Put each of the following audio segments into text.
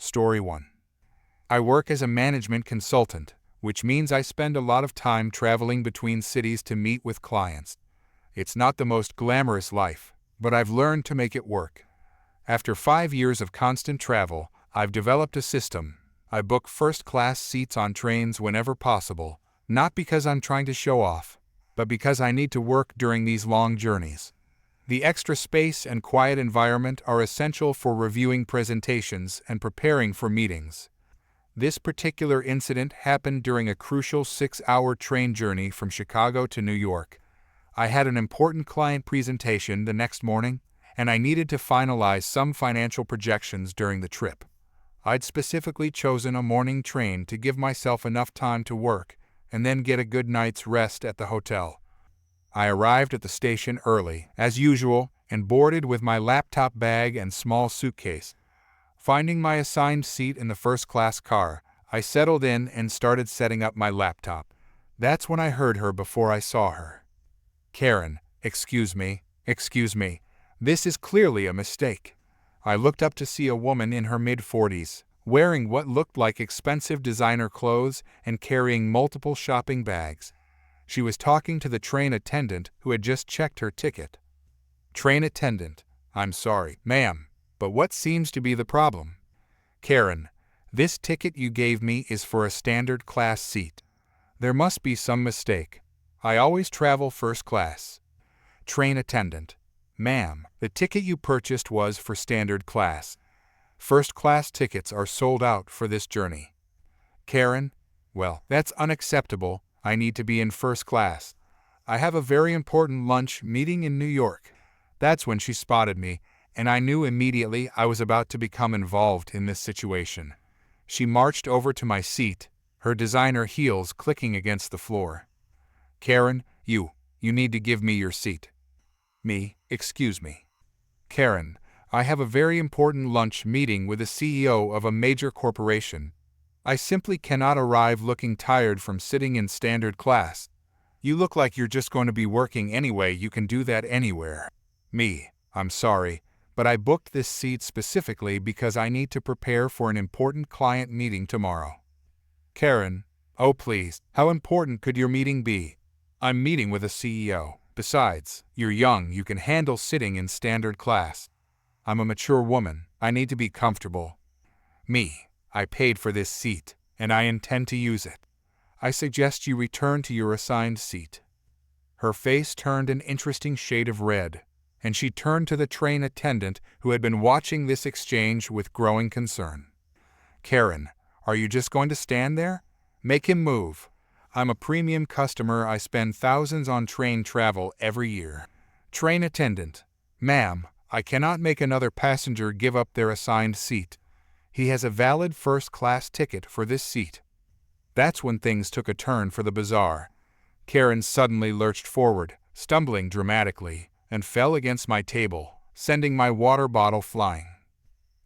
Story 1. I work as a management consultant, which means I spend a lot of time traveling between cities to meet with clients. It's not the most glamorous life, but I've learned to make it work. After 5 years of constant travel, I've developed a system. I book first-class seats on trains whenever possible, not because I'm trying to show off, but because I need to work during these long journeys. The extra space and quiet environment are essential for reviewing presentations and preparing for meetings. This particular incident happened during a crucial 6-hour train journey from Chicago to New York. I had an important client presentation the next morning, and I needed to finalize some financial projections during the trip. I'd specifically chosen a morning train to give myself enough time to work and then get a good night's rest at the hotel. I arrived at the station early, as usual, and boarded with my laptop bag and small suitcase. Finding my assigned seat in the first-class car, I settled in and started setting up my laptop. That's when I heard her before I saw her. "Karen, excuse me. This is clearly a mistake." I looked up to see a woman in her mid-40s, wearing what looked like expensive designer clothes and carrying multiple shopping bags. She was talking to the train attendant who had just checked her ticket. Train attendant: "I'm sorry, ma'am, but what seems to be the problem?" "Karen, this ticket you gave me is for a standard class seat. There must be some mistake. I always travel first class." Train attendant: "Ma'am, the ticket you purchased was for standard class. First class tickets are sold out for this journey." Karen: "Well, that's unacceptable. I need to be in first class. I have a very important lunch meeting in New York." That's when she spotted me, and I knew immediately I was about to become involved in this situation. She marched over to my seat, her designer heels clicking against the floor. "Karen, you need to give me your seat." "Me? Excuse me." "Karen, I have a very important lunch meeting with the CEO of a major corporation. I simply cannot arrive looking tired from sitting in standard class. You look like you're just going to be working anyway. You can do that anywhere." "Me, I'm sorry, but I booked this seat specifically because I need to prepare for an important client meeting tomorrow." Karen: "Oh please, how important could your meeting be? I'm meeting with a CEO. Besides, you're young, you can handle sitting in standard class. I'm a mature woman, I need to be comfortable." "Me, I paid for this seat, and I intend to use it. I suggest you return to your assigned seat." Her face turned an interesting shade of red, and she turned to the train attendant who had been watching this exchange with growing concern. "Karen, are you just going to stand there? Make him move. I'm a premium customer. I spend thousands on train travel every year." Train attendant: "Ma'am, I cannot make another passenger give up their assigned seat. He has a valid first-class ticket for this seat." That's when things took a turn for the bizarre. Karen suddenly lurched forward, stumbling dramatically, and fell against my table, sending my water bottle flying.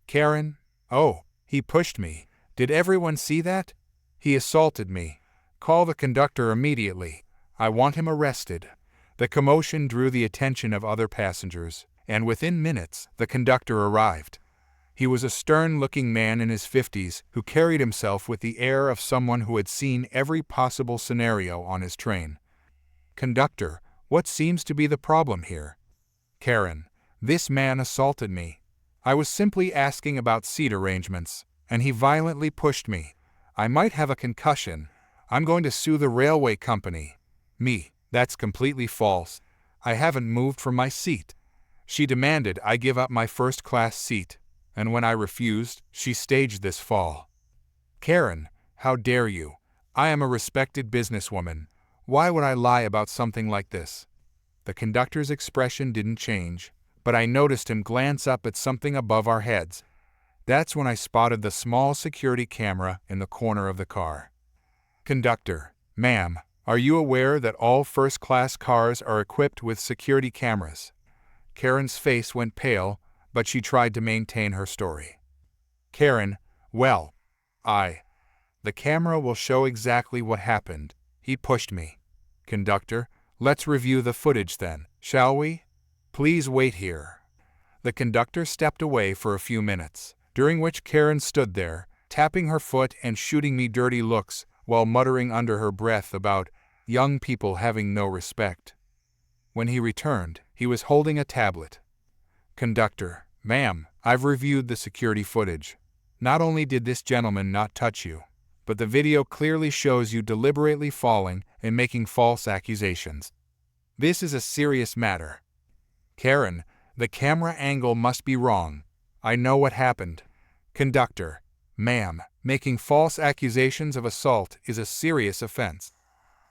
Karen: "Oh, he pushed me. Did everyone see that? He assaulted me. Call the conductor immediately. I want him arrested." The commotion drew the attention of other passengers, and within minutes, the conductor arrived. He was a stern-looking man in his 50s who carried himself with the air of someone who had seen every possible scenario on his train. "Conductor, what seems to be the problem here?" Karen: "This man assaulted me. I was simply asking about seat arrangements, and he violently pushed me. I might have a concussion. I'm going to sue the railway company." Me: "That's completely false. I haven't moved from my seat. She demanded I give up my first-class seat, and when I refused, she staged this fall." Karen: "How dare you? I am a respected businesswoman. Why would I lie about something like this?" The conductor's expression didn't change, but I noticed him glance up at something above our heads. That's when I spotted the small security camera in the corner of the car. Conductor: "Ma'am, are you aware that all first-class cars are equipped with security cameras?" Karen's face went pale, but she tried to maintain her story. Karen: "Well, the camera will show exactly what happened. He pushed me." Conductor: "Let's review the footage then, shall we? Please wait here." The conductor stepped away for a few minutes, during which Karen stood there, tapping her foot and shooting me dirty looks while muttering under her breath about young people having no respect. When he returned, he was holding a tablet. "Conductor, ma'am, I've reviewed the security footage. Not only did this gentleman not touch you, but the video clearly shows you deliberately falling and making false accusations. This is a serious matter." "Karen, the camera angle must be wrong. I know what happened." "Conductor, ma'am, making false accusations of assault is a serious offense.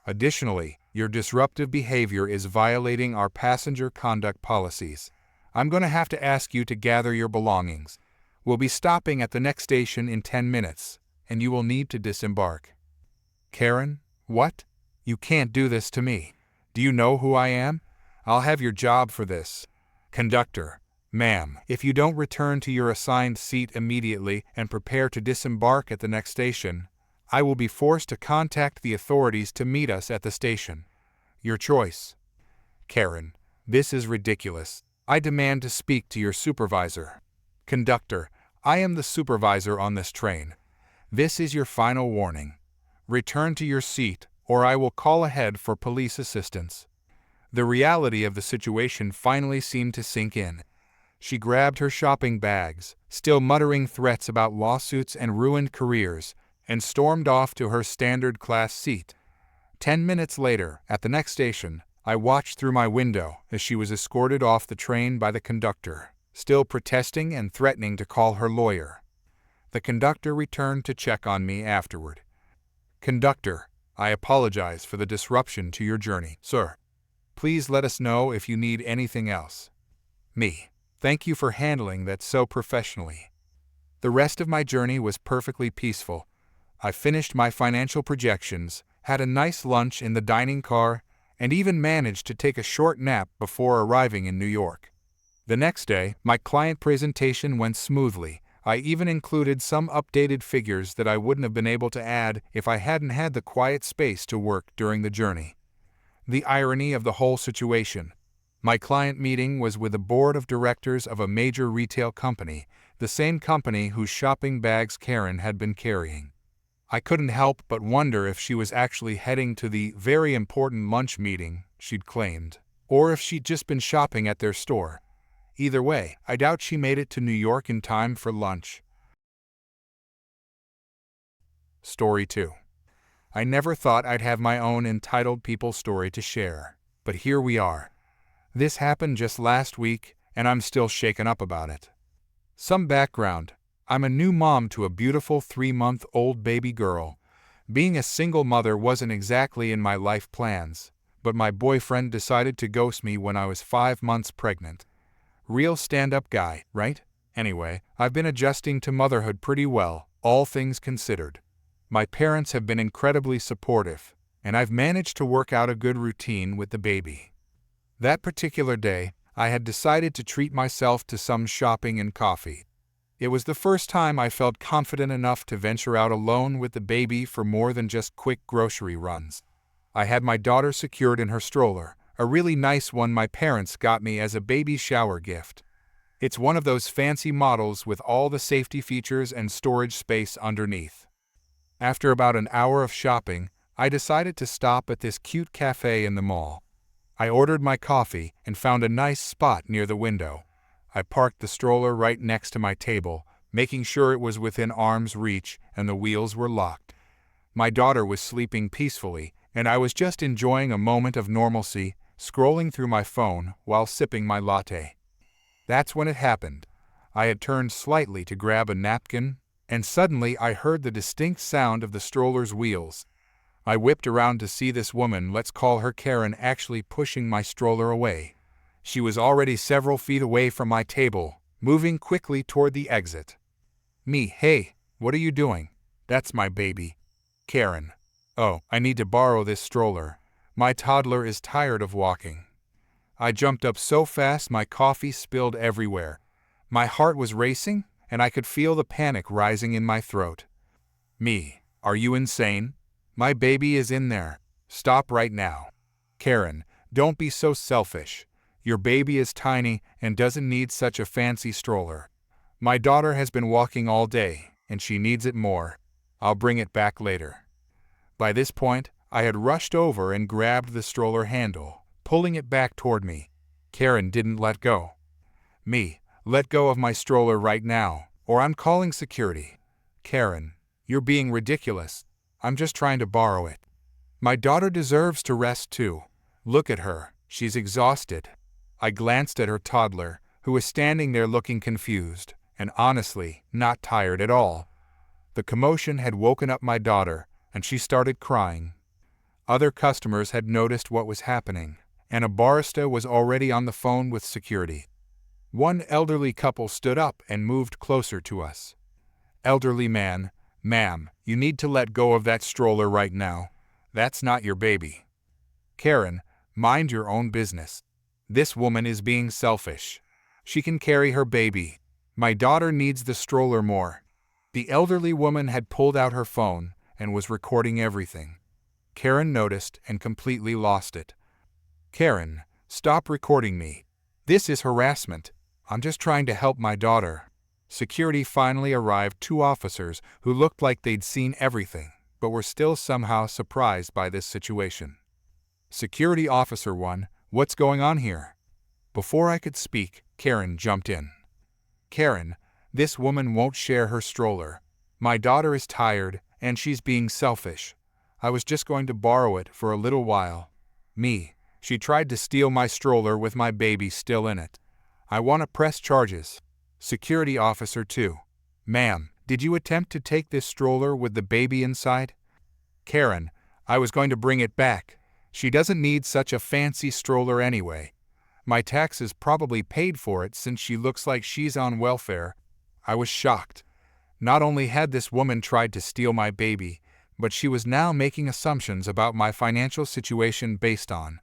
Additionally, your disruptive behavior is violating our passenger conduct policies. I'm going to have to ask you to gather your belongings. We'll be stopping at the next station in 10 minutes, and you will need to disembark." "Karen, what? You can't do this to me. Do you know who I am? I'll have your job for this." "Conductor, ma'am, if you don't return to your assigned seat immediately and prepare to disembark at the next station, I will be forced to contact the authorities to meet us at the station. Your choice." "Karen, this is ridiculous. I demand to speak to your supervisor." "Conductor, I am the supervisor on this train. This is your final warning. Return to your seat, or I will call ahead for police assistance." The reality of the situation finally seemed to sink in. She grabbed her shopping bags, still muttering threats about lawsuits and ruined careers, and stormed off to her standard class seat. 10 minutes later, at the next station, I watched through my window as she was escorted off the train by the conductor, still protesting and threatening to call her lawyer. The conductor returned to check on me afterward. "Conductor, I apologize for the disruption to your journey, sir. Please let us know if you need anything else." Me: "Thank you for handling that so professionally." The rest of my journey was perfectly peaceful. I finished my financial projections, had a nice lunch in the dining car, and even managed to take a short nap before arriving in New York. The next day, my client presentation went smoothly. I even included some updated figures that I wouldn't have been able to add if I hadn't had the quiet space to work during the journey. The irony of the whole situation: my client meeting was with the board of directors of a major retail company, the same company whose shopping bags Karen had been carrying. I couldn't help but wonder if she was actually heading to the very important lunch meeting she'd claimed, or if she'd just been shopping at their store. Either way, I doubt she made it to New York in time for lunch. Story 2. I never thought I'd have my own entitled people story to share, but here we are. This happened just last week, and I'm still shaken up about it. Some background: I'm a new mom to a beautiful 3-month-old baby girl. Being a single mother wasn't exactly in my life plans, but my boyfriend decided to ghost me when I was 5 months pregnant. Real stand-up guy, right? Anyway, I've been adjusting to motherhood pretty well, all things considered. My parents have been incredibly supportive, and I've managed to work out a good routine with the baby. That particular day, I had decided to treat myself to some shopping and coffee. It was the first time I felt confident enough to venture out alone with the baby for more than just quick grocery runs. I had my daughter secured in her stroller, a really nice one my parents got me as a baby shower gift. It's one of those fancy models with all the safety features and storage space underneath. After about an hour of shopping, I decided to stop at this cute cafe in the mall. I ordered my coffee and found a nice spot near the window. I parked the stroller right next to my table, making sure it was within arm's reach and the wheels were locked. My daughter was sleeping peacefully, and I was just enjoying a moment of normalcy, scrolling through my phone while sipping my latte. That's when it happened. I had turned slightly to grab a napkin, and suddenly I heard the distinct sound of the stroller's wheels. I whipped around to see this woman, let's call her Karen, actually pushing my stroller away. She was already several feet away from my table, moving quickly toward the exit. Me: "Hey, what are you doing?" "That's my baby." Karen: "Oh, I need to borrow this stroller. My toddler is tired of walking." I jumped up so fast my coffee spilled everywhere. My heart was racing, and I could feel the panic rising in my throat. Me: "Are you insane? My baby is in there. Stop right now." Karen: "Don't be so selfish. Your baby is tiny and doesn't need such a fancy stroller." My daughter has been walking all day, and she needs it more. I'll bring it back later. By this point, I had rushed over and grabbed the stroller handle, pulling it back toward me. Karen didn't let go. Me, let go of my stroller right now, or I'm calling security. Karen, you're being ridiculous. I'm just trying to borrow it. My daughter deserves to rest too. Look at her, she's exhausted. I glanced at her toddler, who was standing there looking confused, and honestly, not tired at all. The commotion had woken up my daughter, and she started crying. Other customers had noticed what was happening, and a barista was already on the phone with security. One elderly couple stood up and moved closer to us. Elderly man, ma'am, you need to let go of that stroller right now. That's not your baby. Karen, mind your own business. This woman is being selfish. She can carry her baby. My daughter needs the stroller more. The elderly woman had pulled out her phone and was recording everything. Karen noticed and completely lost it. Karen, stop recording me. This is harassment. I'm just trying to help my daughter. Security finally arrived, 2 officers who looked like they'd seen everything, but were still somehow surprised by this situation. Security Officer 1, what's going on here? Before I could speak, Karen jumped in. Karen, this woman won't share her stroller. My daughter is tired, and she's being selfish. I was just going to borrow it for a little while. Me, she tried to steal my stroller with my baby still in it. I want to press charges. Security Officer 2. Ma'am, did you attempt to take this stroller with the baby inside? Karen, I was going to bring it back. She doesn't need such a fancy stroller anyway. My taxes probably paid for it since she looks like she's on welfare. I was shocked. Not only had this woman tried to steal my baby, but she was now making assumptions about my financial situation based on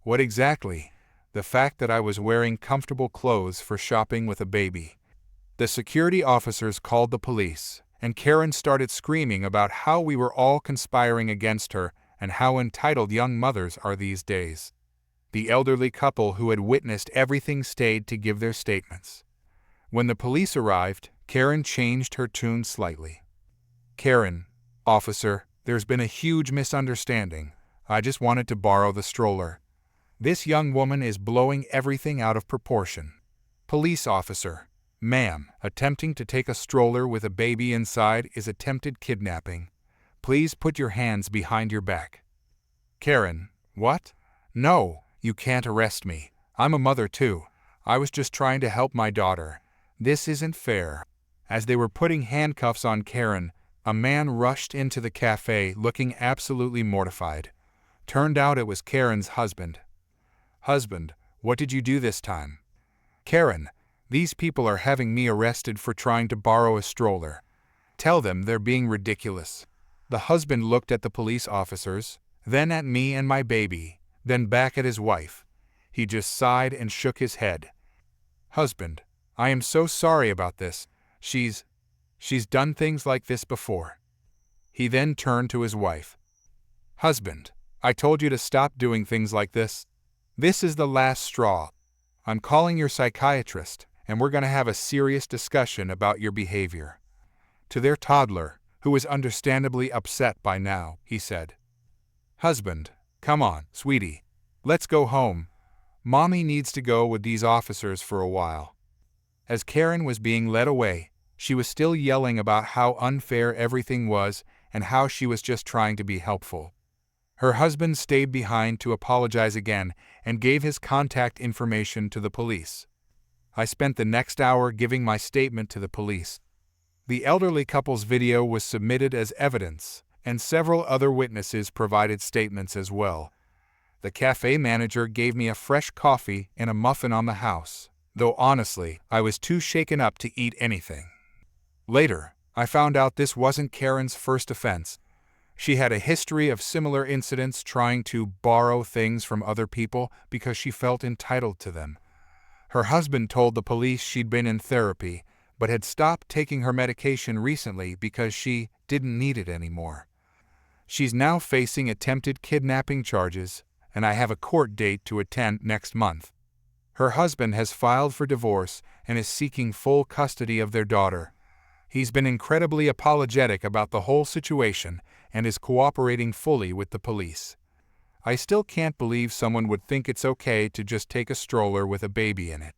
what exactly? The fact that I was wearing comfortable clothes for shopping with a baby. The security officers called the police, and Karen started screaming about how we were all conspiring against her and how entitled young mothers are these days. The elderly couple who had witnessed everything stayed to give their statements. When the police arrived, Karen changed her tune slightly. Karen, officer, there's been a huge misunderstanding. I just wanted to borrow the stroller. This young woman is blowing everything out of proportion. Police officer, ma'am, attempting to take a stroller with a baby inside is attempted kidnapping. Please put your hands behind your back. Karen, what? No, you can't arrest me. I'm a mother too. I was just trying to help my daughter. This isn't fair. As they were putting handcuffs on Karen, a man rushed into the cafe looking absolutely mortified. Turned out it was Karen's husband. Husband, what did you do this time? Karen, these people are having me arrested for trying to borrow a stroller. Tell them they're being ridiculous. The husband looked at the police officers, then at me and my baby, then back at his wife. He just sighed and shook his head. Husband, I am so sorry about this. She's done things like this before. He then turned to his wife. Husband, I told you to stop doing things like this. This is the last straw. I'm calling your psychiatrist, and we're going to have a serious discussion about your behavior. To their toddler, who was understandably upset by now, he said, Husband, come on, sweetie. Let's go home. Mommy needs to go with these officers for a while. As Karen was being led away, she was still yelling about how unfair everything was and how she was just trying to be helpful. Her husband stayed behind to apologize again and gave his contact information to the police. I spent the next hour giving my statement to the police. The elderly couple's video was submitted as evidence, and several other witnesses provided statements as well. The cafe manager gave me a fresh coffee and a muffin on the house, though honestly, I was too shaken up to eat anything. Later, I found out this wasn't Karen's first offense. She had a history of similar incidents trying to borrow things from other people because she felt entitled to them. Her husband told the police she'd been in therapy, but had stopped taking her medication recently because she didn't need it anymore. She's now facing attempted kidnapping charges, and I have a court date to attend next month. Her husband has filed for divorce and is seeking full custody of their daughter. He's been incredibly apologetic about the whole situation and is cooperating fully with the police. I still can't believe someone would think it's okay to just take a stroller with a baby in it.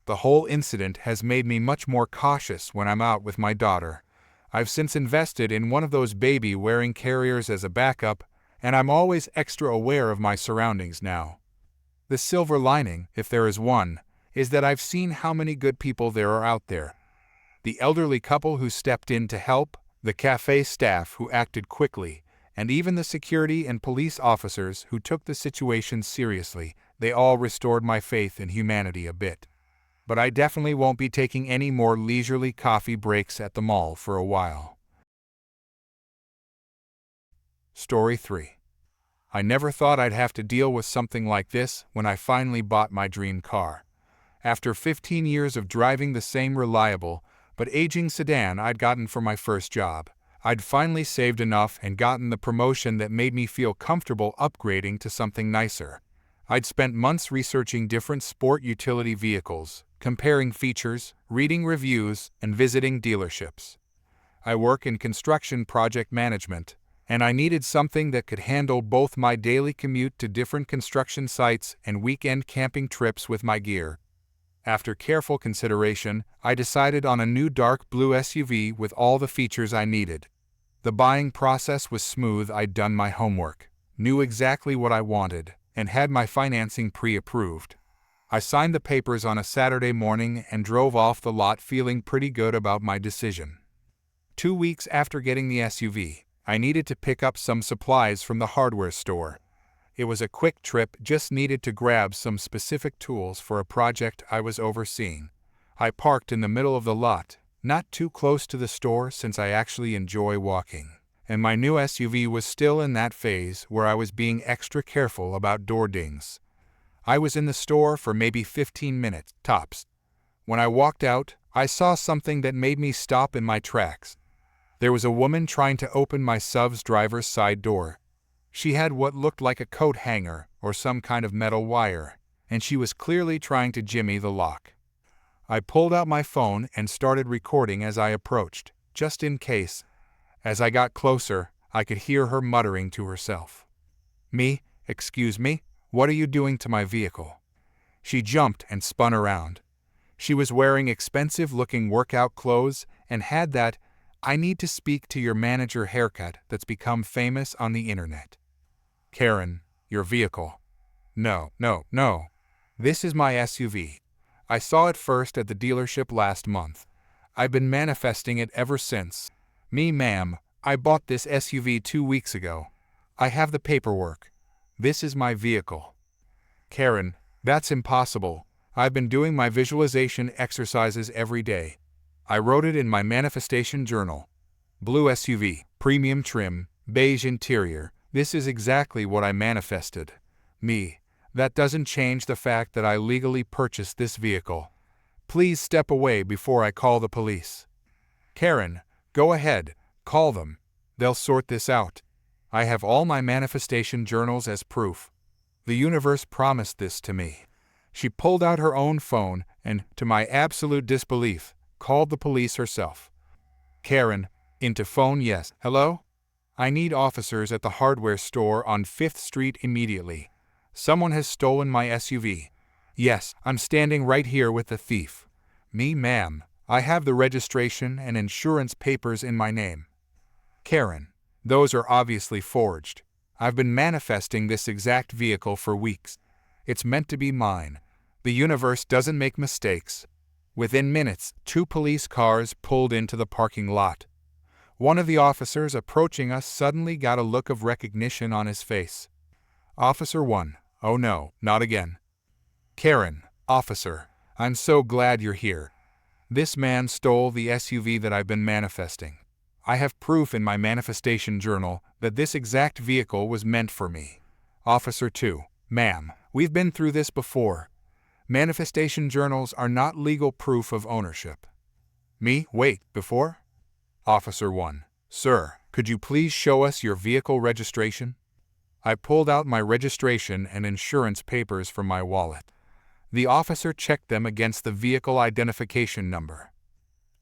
The whole incident has made me much more cautious when I'm out with my daughter. I've since invested in one of those baby-wearing carriers as a backup, and I'm always extra aware of my surroundings now. The silver lining, if there is one, is that I've seen how many good people there are out there. The elderly couple who stepped in to help, the cafe staff who acted quickly, and even the security and police officers who took the situation seriously, they all restored my faith in humanity a bit. But I definitely won't be taking any more leisurely coffee breaks at the mall for a while. Story 3. I never thought I'd have to deal with something like this when I finally bought my dream car. After 15 years of driving the same reliable but aging sedan I'd gotten for my first job, I'd finally saved enough and gotten the promotion that made me feel comfortable upgrading to something nicer. I'd spent months researching different sport utility vehicles, comparing features, reading reviews, and visiting dealerships. I work in construction project management, and I needed something that could handle both my daily commute to different construction sites and weekend camping trips with my gear. After careful consideration, I decided on a new dark blue SUV with all the features I needed. The buying process was smooth. I'd done my homework, knew exactly what I wanted, and had my financing pre-approved. I signed the papers on a Saturday morning and drove off the lot feeling pretty good about my decision. 2 weeks after getting the SUV, I needed to pick up some supplies from the hardware store. It was a quick trip, just needed to grab some specific tools for a project I was overseeing. I parked in the middle of the lot, not too close to the store since I actually enjoy walking, and my new SUV was still in that phase where I was being extra careful about door dings. I was in the store for maybe 15 minutes, tops. When I walked out, I saw something that made me stop in my tracks. There was a woman trying to open my SUV's driver's side door. She had what looked like a coat hanger or some kind of metal wire, and she was clearly trying to jimmy the lock. I pulled out my phone and started recording as I approached, just in case. As I got closer, I could hear her muttering to herself. "Me? Excuse me? What are you doing to my vehicle?" She jumped and spun around. She was wearing expensive-looking workout clothes and had that "I need to speak to your manager" haircut that's become famous on the internet. "Karen, your vehicle." No. This is my SUV. I saw it first at the dealership last month. I've been manifesting it ever since. "Me, ma'am, I bought this SUV 2 weeks ago. I have the paperwork. This is my vehicle." "Karen, that's impossible. I've been doing my visualization exercises every day. I wrote it in my manifestation journal. Blue SUV, premium trim, beige interior. This is exactly what I manifested." "Me, that doesn't change the fact that I legally purchased this vehicle. Please step away before I call the police." "Karen, go ahead, call them. They'll sort this out. I have all my manifestation journals as proof. The universe promised this to me." She pulled out her own phone and, to my absolute disbelief, called the police herself. "Karen, into phone, yes. Hello? I need officers at the hardware store on 5th Street immediately. Someone has stolen my SUV. Yes, I'm standing right here with the thief." "Me, ma'am, I have the registration and insurance papers in my name." "Karen, those are obviously forged. I've been manifesting this exact vehicle for weeks. It's meant to be mine. The universe doesn't make mistakes." Within minutes, 2 police cars pulled into the parking lot. One of the officers approaching us suddenly got a look of recognition on his face. "Officer 1, oh no, not again." "Karen, officer, I'm so glad you're here. This man stole the SUV that I've been manifesting. I have proof in my manifestation journal that this exact vehicle was meant for me." Officer 2, "Ma'am, we've been through this before. Manifestation journals are not legal proof of ownership." "Me, wait, before?" Officer 1, "Sir, could you please show us your vehicle registration?" I pulled out my registration and insurance papers from my wallet. The officer checked them against the vehicle identification number.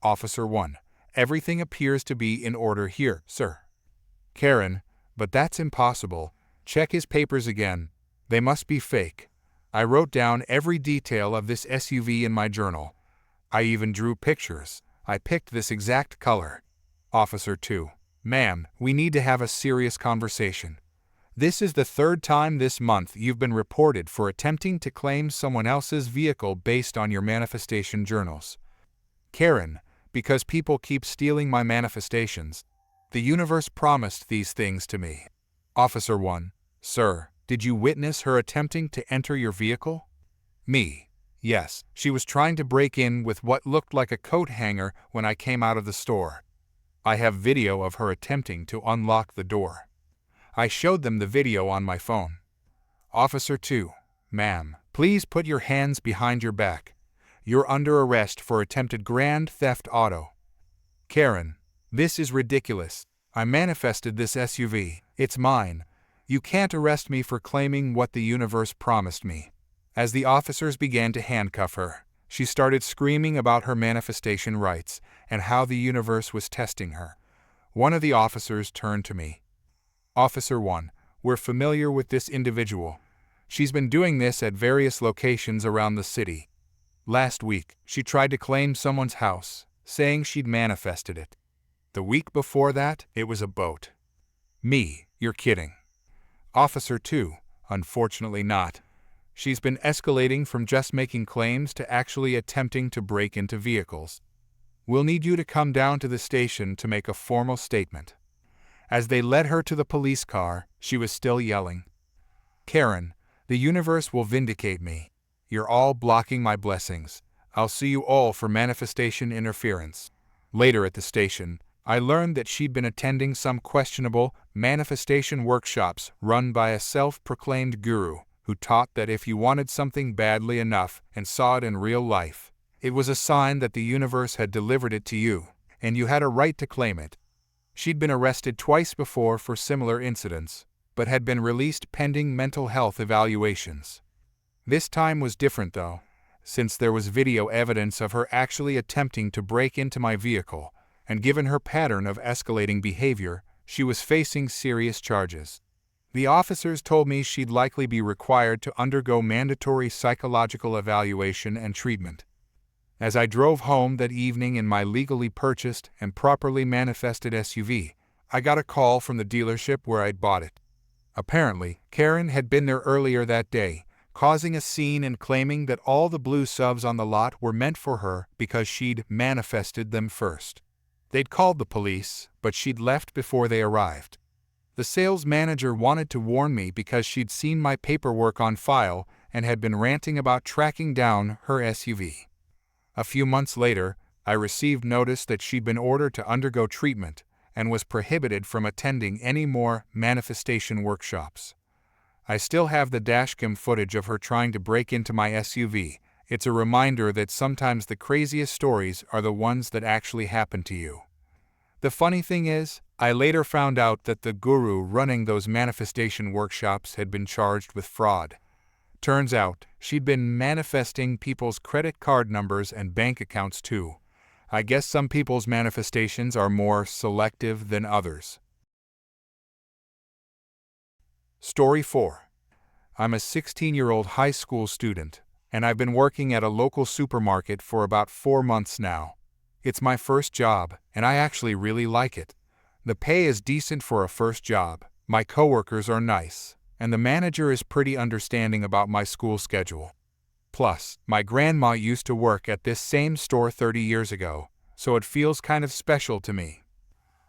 Officer 1. Everything appears to be in order here, sir. Karen. But that's impossible. Check his papers again. They must be fake. I wrote down every detail of this SUV in my journal. I even drew pictures. I picked this exact color. Officer 2. Ma'am, we need to have a serious conversation. This is the third time this month you've been reported for attempting to claim someone else's vehicle based on your manifestation journals. Karen, because people keep stealing my manifestations. The universe promised these things to me. Officer 1. Sir, did you witness her attempting to enter your vehicle? Me. Yes, she was trying to break in with what looked like a coat hanger when I came out of the store. I have video of her attempting to unlock the door. I showed them the video on my phone. Officer 2. Ma'am, please put your hands behind your back. You're under arrest for attempted grand theft auto. Karen. This is ridiculous. I manifested this SUV. It's mine. You can't arrest me for claiming what the universe promised me. As the officers began to handcuff her, she started screaming about her manifestation rights and how the universe was testing her. One of the officers turned to me. Officer 1. We're familiar with this individual. She's been doing this at various locations around the city. Last week, she tried to claim someone's house, saying she'd manifested it. The week before that, it was a boat. Me, you're kidding. Officer 2. Unfortunately not. She's been escalating from just making claims to actually attempting to break into vehicles. We'll need you to come down to the station to make a formal statement. As they led her to the police car, she was still yelling. Karen, the universe will vindicate me. You're all blocking my blessings. I'll see you all for manifestation interference. Later at the station, I learned that she'd been attending some questionable manifestation workshops run by a self-proclaimed guru who taught that if you wanted something badly enough and saw it in real life, it was a sign that the universe had delivered it to you, and you had a right to claim it. She'd been arrested twice before for similar incidents, but had been released pending mental health evaluations. This time was different though, since there was video evidence of her actually attempting to break into my vehicle, and given her pattern of escalating behavior, she was facing serious charges. The officers told me she'd likely be required to undergo mandatory psychological evaluation and treatment. As I drove home that evening in my legally purchased and properly manifested SUV, I got a call from the dealership where I'd bought it. Apparently, Karen had been there earlier that day, causing a scene and claiming that all the blue subs on the lot were meant for her because she'd manifested them first. They'd called the police, but she'd left before they arrived. The sales manager wanted to warn me because she'd seen my paperwork on file and had been ranting about tracking down her SUV. A few months later, I received notice that she'd been ordered to undergo treatment and was prohibited from attending any more manifestation workshops. I still have the dashcam footage of her trying to break into my SUV. It's a reminder that sometimes the craziest stories are the ones that actually happen to you. The funny thing is, I later found out that the guru running those manifestation workshops had been charged with fraud. Turns out, she'd been manifesting people's credit card numbers and bank accounts too. I guess some people's manifestations are more selective than others. Story 4. I'm a 16-year-old high school student, and I've been working at a local supermarket for about 4 months now. It's my first job, and I actually really like it. The pay is decent for a first job, my coworkers are nice, and the manager is pretty understanding about my school schedule. Plus, my grandma used to work at this same store 30 years ago, so it feels kind of special to me.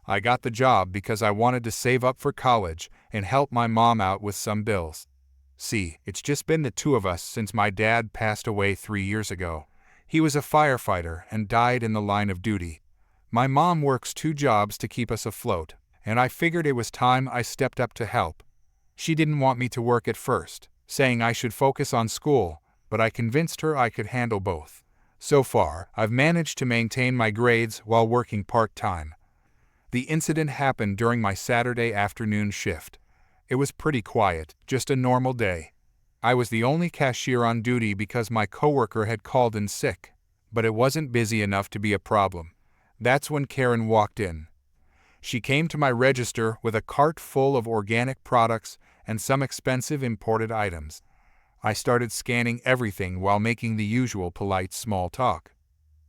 I got the job because I wanted to save up for college and help my mom out with some bills. See, it's just been the two of us since my dad passed away 3 years ago. He was a firefighter and died in the line of duty. My mom works 2 jobs to keep us afloat, and I figured it was time I stepped up to help. She didn't want me to work at first, saying I should focus on school, but I convinced her I could handle both. So far, I've managed to maintain my grades while working part-time. The incident happened during my Saturday afternoon shift. It was pretty quiet, just a normal day. I was the only cashier on duty because my coworker had called in sick, but it wasn't busy enough to be a problem. That's when Karen walked in. She came to my register with a cart full of organic products and some expensive imported items. I started scanning everything while making the usual polite small talk.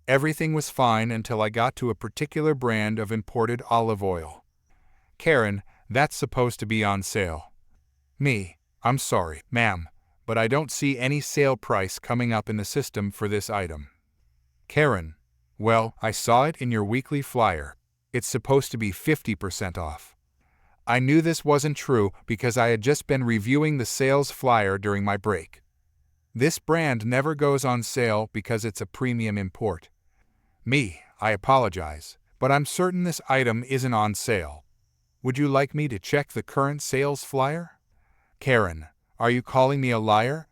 Everything was fine until I got to a particular brand of imported olive oil. Karen, that's supposed to be on sale. Me, I'm sorry, ma'am, but I don't see any sale price coming up in the system for this item. Karen, well, I saw it in your weekly flyer. It's supposed to be 50% off. I knew this wasn't true because I had just been reviewing the sales flyer during my break. This brand never goes on sale because it's a premium import. Me, I apologize, but I'm certain this item isn't on sale. Would you like me to check the current sales flyer? Karen, are you calling me a liar?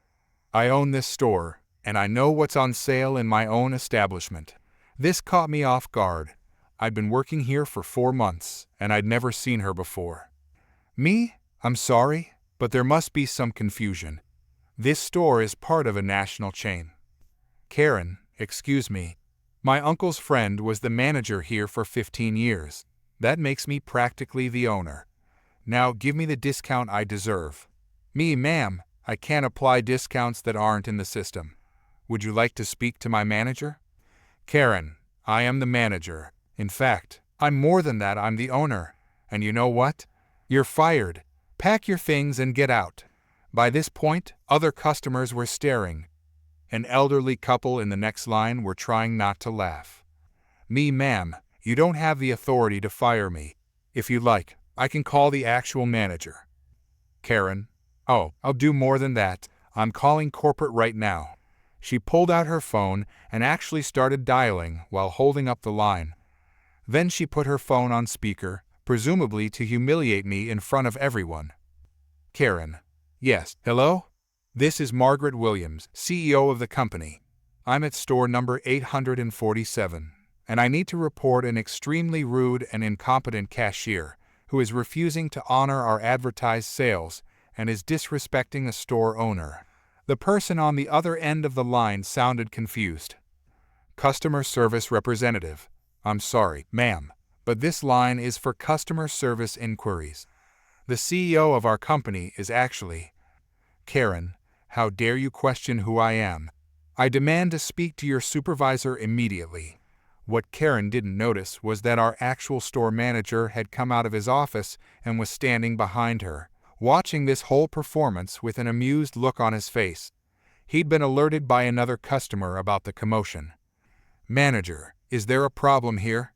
I own this store, and I know what's on sale in my own establishment. This caught me off guard. I'd been working here for 4 months, and I'd never seen her before. Me? I'm sorry, but there must be some confusion. This store is part of a national chain. Karen, excuse me. My uncle's friend was the manager here for 15 years. That makes me practically the owner. Now give me the discount I deserve. Me, ma'am, I can't apply discounts that aren't in the system. Would you like to speak to my manager? Karen, I am the manager. In fact, I'm more than that, I'm the owner. And you know what? You're fired. Pack your things and get out. By this point, other customers were staring. An elderly couple in the next line were trying not to laugh. Me, ma'am, you don't have the authority to fire me. If you like, I can call the actual manager. Karen, oh, I'll do more than that. I'm calling corporate right now. She pulled out her phone and actually started dialing while holding up the line. Then she put her phone on speaker, presumably to humiliate me in front of everyone. Karen, yes, hello? This is Margaret Williams, CEO of the company. I'm at store number 847, and I need to report an extremely rude and incompetent cashier who is refusing to honor our advertised sales and is disrespecting the store owner. The person on the other end of the line sounded confused. Customer service representative. I'm sorry, ma'am, but this line is for customer service inquiries. The CEO of our company is actually... Karen, how dare you question who I am? I demand to speak to your supervisor immediately. What Karen didn't notice was that our actual store manager had come out of his office and was standing behind her, watching this whole performance with an amused look on his face. He'd been alerted by another customer about the commotion. Manager, is there a problem here?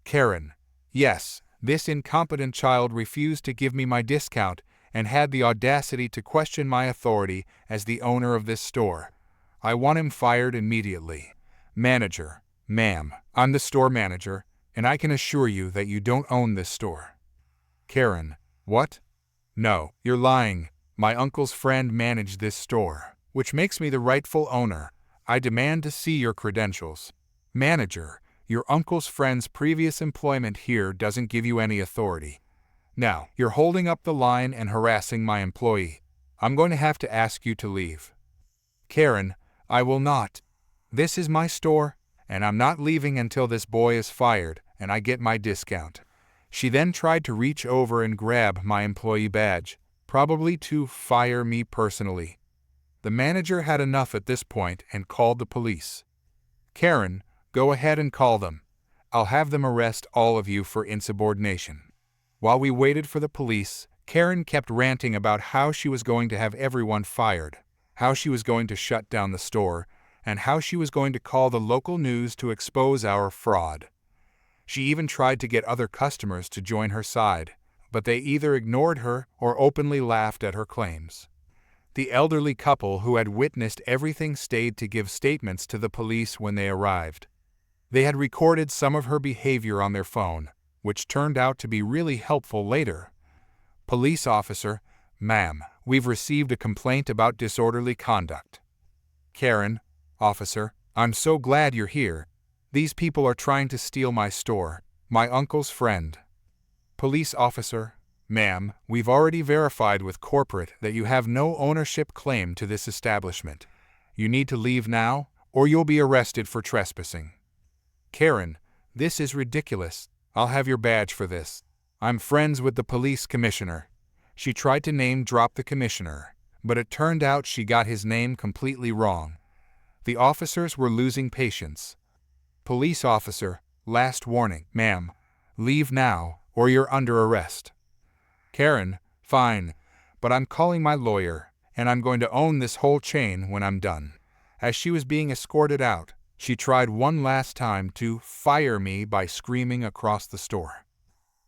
Karen, yes, this incompetent child refused to give me my discount and had the audacity to question my authority as the owner of this store. I want him fired immediately. Manager, ma'am, I'm the store manager, and I can assure you that you don't own this store. Karen, what? No, you're lying. My uncle's friend managed this store, which makes me the rightful owner. I demand to see your credentials. Manager, your uncle's friend's previous employment here doesn't give you any authority. Now, you're holding up the line and harassing my employee. I'm going to have to ask you to leave. Karen, I will not. This is my store, and I'm not leaving until this boy is fired and I get my discount. She then tried to reach over and grab my employee badge, probably to fire me personally. The manager had enough at this point and called the police. Karen, go ahead and call them. I'll have them arrest all of you for insubordination. While we waited for the police, Karen kept ranting about how she was going to have everyone fired, how she was going to shut down the store, and how she was going to call the local news to expose our fraud. She even tried to get other customers to join her side, but they either ignored her or openly laughed at her claims. The elderly couple who had witnessed everything stayed to give statements to the police when they arrived. They had recorded some of her behavior on their phone, which turned out to be really helpful later. Police officer, ma'am, we've received a complaint about disorderly conduct. Karen, officer, I'm so glad you're here. These people are trying to steal my store, my uncle's friend. Police officer, Ma'am, we've already verified with corporate that you have no ownership claim to this establishment. You need to leave now, or you'll be arrested for trespassing. Karen, this is ridiculous. I'll have your badge for this. I'm friends with the police commissioner. She tried to name drop the commissioner, but it turned out she got his name completely wrong. The officers were losing patience. Police officer, last warning, ma'am. Leave now, or you're under arrest. Karen, fine, but I'm calling my lawyer, and I'm going to own this whole chain when I'm done. As she was being escorted out, she tried one last time to fire me by screaming across the store.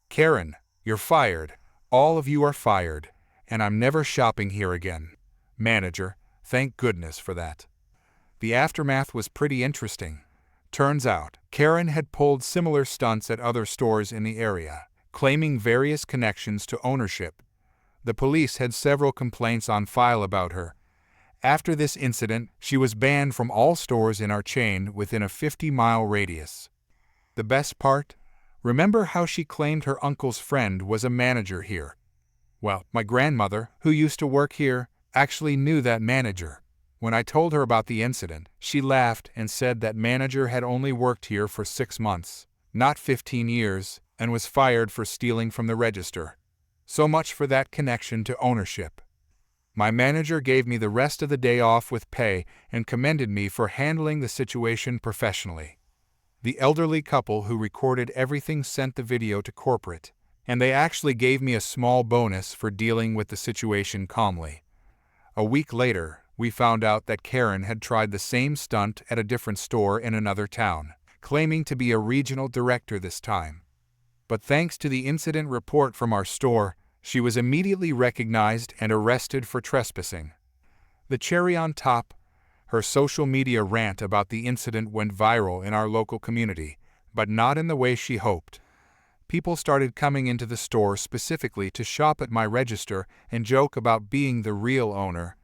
Karen, you're fired. All of you are fired, and I'm never shopping here again. Manager, thank goodness for that. The aftermath was pretty interesting. Turns out, Karen had pulled similar stunts at other stores in the area, claiming various connections to ownership. The police had several complaints on file about her. After this incident, she was banned from all stores in our chain within a 50-mile radius. The best part? Remember how she claimed her uncle's friend was a manager here? Well, my grandmother, who used to work here, actually knew that manager. When I told her about the incident, she laughed and said that manager had only worked here for 6 months, not 15 years, and was fired for stealing from the register. So much for that connection to ownership. My manager gave me the rest of the day off with pay and commended me for handling the situation professionally. The elderly couple who recorded everything sent the video to corporate, and they actually gave me a small bonus for dealing with the situation calmly. A week later, we found out that Karen had tried the same stunt at a different store in another town, claiming to be a regional director this time. But thanks to the incident report from our store, she was immediately recognized and arrested for trespassing. The cherry on top, her social media rant about the incident went viral in our local community, but not in the way she hoped. People started coming into the store specifically to shop at my register and joke about being the real owner.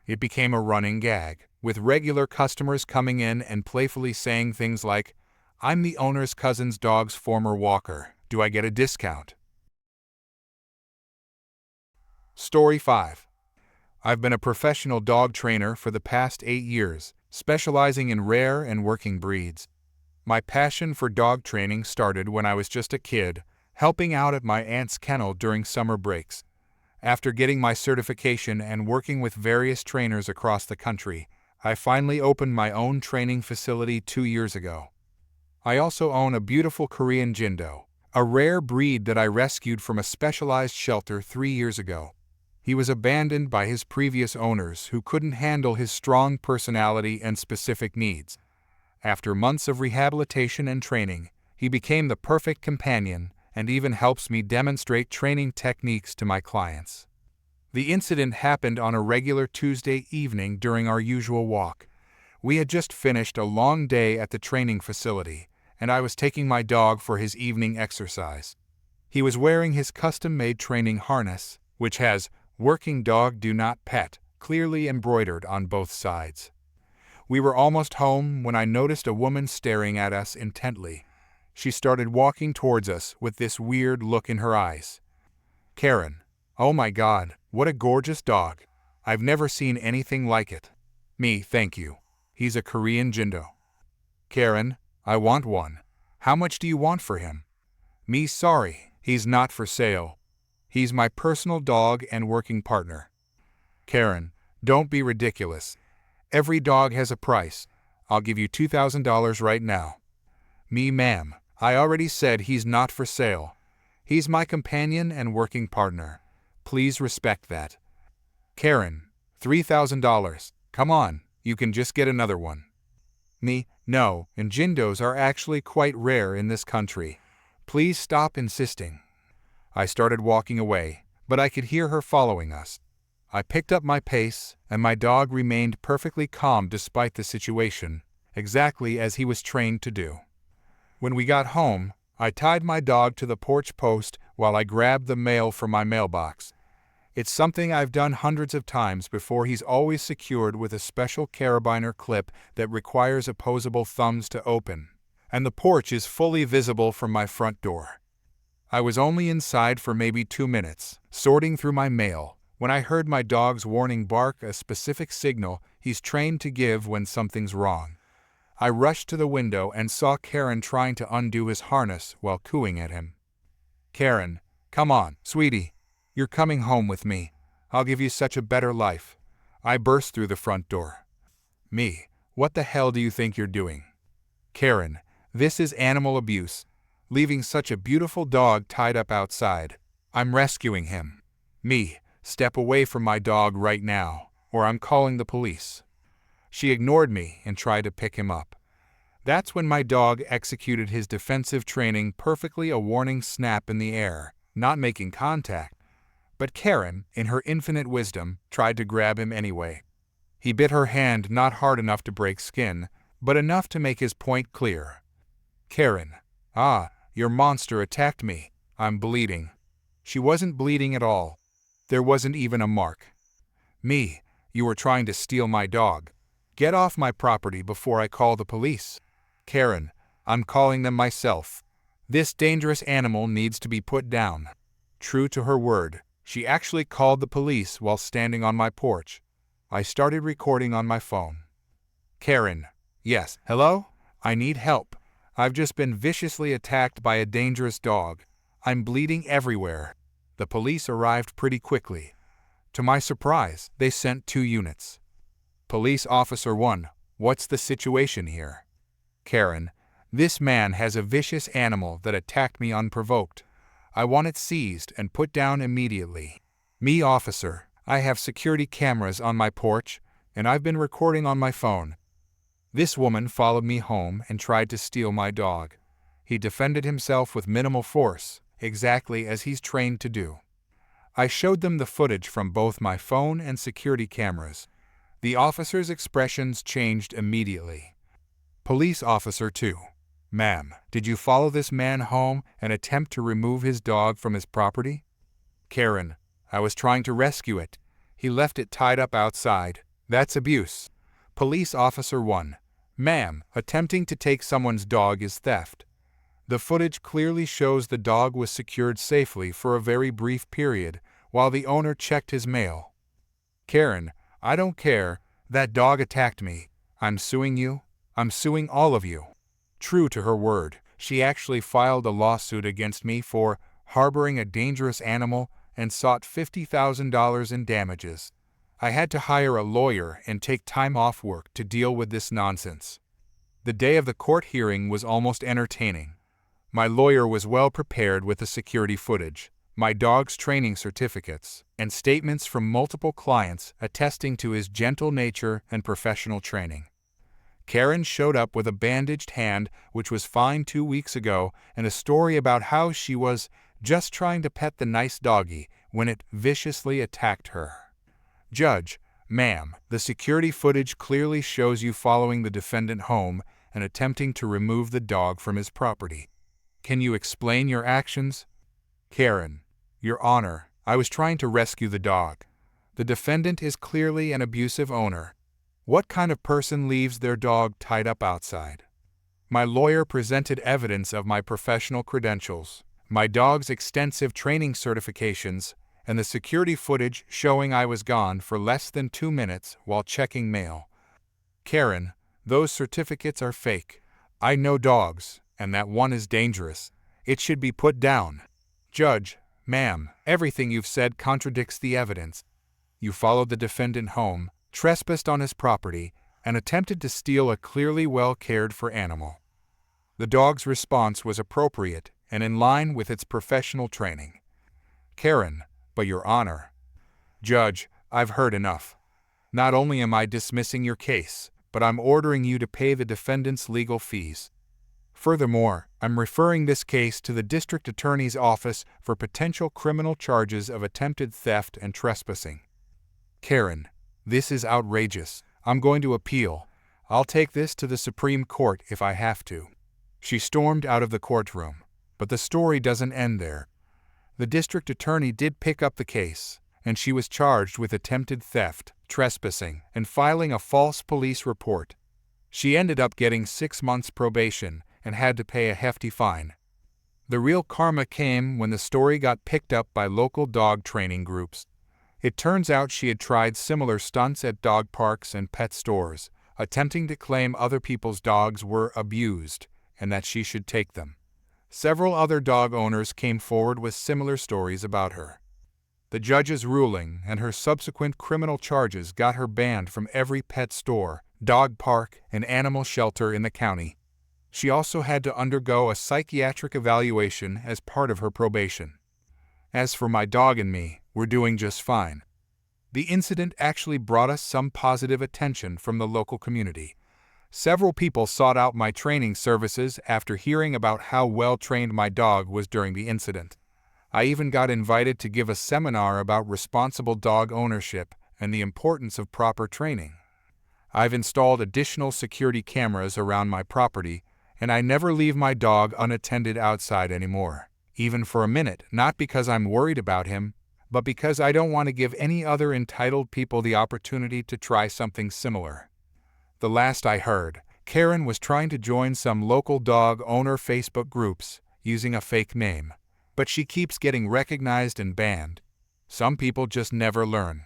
It became a running gag, with regular customers coming in and playfully saying things like, "I'm the owner's cousin's dog's former walker. Do I get a discount?" Story 5. I've been a professional dog trainer for the past 8 years, specializing in rare and working breeds. My passion for dog training started when I was just a kid, helping out at my aunt's kennel during summer breaks. After getting my certification and working with various trainers across the country, I finally opened my own training facility 2 years ago. I also own a beautiful Korean Jindo, a rare breed that I rescued from a specialized shelter 3 years ago. He was abandoned by his previous owners who couldn't handle his strong personality and specific needs. After months of rehabilitation and training, he became the perfect companion and even helps me demonstrate training techniques to my clients. The incident happened on a regular Tuesday evening during our usual walk. We had just finished a long day at the training facility, and I was taking my dog for his evening exercise. He was wearing his custom-made training harness, which has "Working Dog Do Not Pet" clearly embroidered on both sides. We were almost home when I noticed a woman staring at us intently. She started walking towards us with this weird look in her eyes. Karen, oh my God, what a gorgeous dog. I've never seen anything like it. Me, thank you. He's a Korean Jindo. Karen, I want one. How much do you want for him? Me, sorry, he's not for sale. He's my personal dog and working partner. Karen, don't be ridiculous. Every dog has a price. I'll give you $2,000 right now. Me, ma'am, I already said he's not for sale. He's my companion and working partner. Please respect that. Karen, $3,000. Come on, you can just get another one. Me, no, and Jindos are actually quite rare in this country. Please stop insisting. I started walking away, but I could hear her following us. I picked up my pace, and my dog remained perfectly calm despite the situation, exactly as he was trained to do. When we got home, I tied my dog to the porch post while I grabbed the mail from my mailbox. It's something I've done hundreds of times before. He's always secured with a special carabiner clip that requires opposable thumbs to open, and the porch is fully visible from my front door. I was only inside for maybe 2 minutes, sorting through my mail, when I heard my dog's warning bark, a specific signal he's trained to give when something's wrong. I rushed to the window and saw Karen trying to undo his harness while cooing at him. "Karen, come on, sweetie. You're coming home with me. I'll give you such a better life." I burst through the front door. Me, what the hell do you think you're doing? Karen, this is animal abuse. Leaving such a beautiful dog tied up outside. I'm rescuing him. Me, step away from my dog right now, or I'm calling the police. She ignored me and tried to pick him up. That's when my dog executed his defensive training perfectly, a warning snap in the air, not making contact. But Karen, in her infinite wisdom, tried to grab him anyway. He bit her hand, not hard enough to break skin, but enough to make his point clear. Karen, your monster attacked me. I'm bleeding. She wasn't bleeding at all. There wasn't even a mark. Me, you were trying to steal my dog. Get off my property before I call the police. Karen, I'm calling them myself. This dangerous animal needs to be put down. True to her word, she actually called the police while standing on my porch. I started recording on my phone. Karen, yes, hello? I need help. I've just been viciously attacked by a dangerous dog. I'm bleeding everywhere. The police arrived pretty quickly. To my surprise, they sent 2 units. Police Officer 1, what's the situation here? Karen, this man has a vicious animal that attacked me unprovoked. I want it seized and put down immediately. Me, officer, I have security cameras on my porch, and I've been recording on my phone. This woman followed me home and tried to steal my dog. He defended himself with minimal force, exactly as he's trained to do. I showed them the footage from both my phone and security cameras. The officer's expressions changed immediately. Police Officer 2. Ma'am, did you follow this man home and attempt to remove his dog from his property? Karen, I was trying to rescue it. He left it tied up outside. That's abuse. Police Officer 1. Ma'am, attempting to take someone's dog is theft. The footage clearly shows the dog was secured safely for a very brief period while the owner checked his mail. Karen, I don't care. That dog attacked me. I'm suing you. I'm suing all of you. True to her word, she actually filed a lawsuit against me for harboring a dangerous animal and sought $50,000 in damages. I had to hire a lawyer and take time off work to deal with this nonsense. The day of the court hearing was almost entertaining. My lawyer was well prepared with the security footage, my dog's training certificates, and statements from multiple clients attesting to his gentle nature and professional training. Karen showed up with a bandaged hand, which was fine 2 weeks ago, and a story about how she was just trying to pet the nice doggy when it viciously attacked her. Judge, ma'am, the security footage clearly shows you following the defendant home and attempting to remove the dog from his property. Can you explain your actions? Karen, Your Honor, I was trying to rescue the dog. The defendant is clearly an abusive owner. What kind of person leaves their dog tied up outside? My lawyer presented evidence of my professional credentials, my dog's extensive training certifications, and the security footage showing I was gone for less than 2 minutes while checking mail. Karen, those certificates are fake. I know dogs, and that one is dangerous. It should be put down. Judge, ma'am, everything you've said contradicts the evidence. You followed the defendant home, trespassed on his property, and attempted to steal a clearly well-cared-for animal. The dog's response was appropriate and in line with its professional training. Karen, but Your Honor. Judge, I've heard enough. Not only am I dismissing your case, but I'm ordering you to pay the defendant's legal fees. Furthermore, I'm referring this case to the District Attorney's Office for potential criminal charges of attempted theft and trespassing. Karen, this is outrageous. I'm going to appeal. I'll take this to the Supreme Court if I have to. She stormed out of the courtroom. But the story doesn't end there. The district attorney did pick up the case, and she was charged with attempted theft, trespassing, and filing a false police report. She ended up getting 6 months probation and had to pay a hefty fine. The real karma came when the story got picked up by local dog training groups. It turns out she had tried similar stunts at dog parks and pet stores, attempting to claim other people's dogs were abused and that she should take them. Several other dog owners came forward with similar stories about her. The judge's ruling and her subsequent criminal charges got her banned from every pet store, dog park, and animal shelter in the county. She also had to undergo a psychiatric evaluation as part of her probation. As for my dog and me, we're doing just fine. The incident actually brought us some positive attention from the local community. Several people sought out my training services after hearing about how well trained my dog was during the incident. I even got invited to give a seminar about responsible dog ownership and the importance of proper training. I've installed additional security cameras around my property, and I never leave my dog unattended outside anymore, even for a minute, not because I'm worried about him, but because I don't want to give any other entitled people the opportunity to try something similar. The last I heard, Karen was trying to join some local dog owner Facebook groups using a fake name, but she keeps getting recognized and banned. Some people just never learn.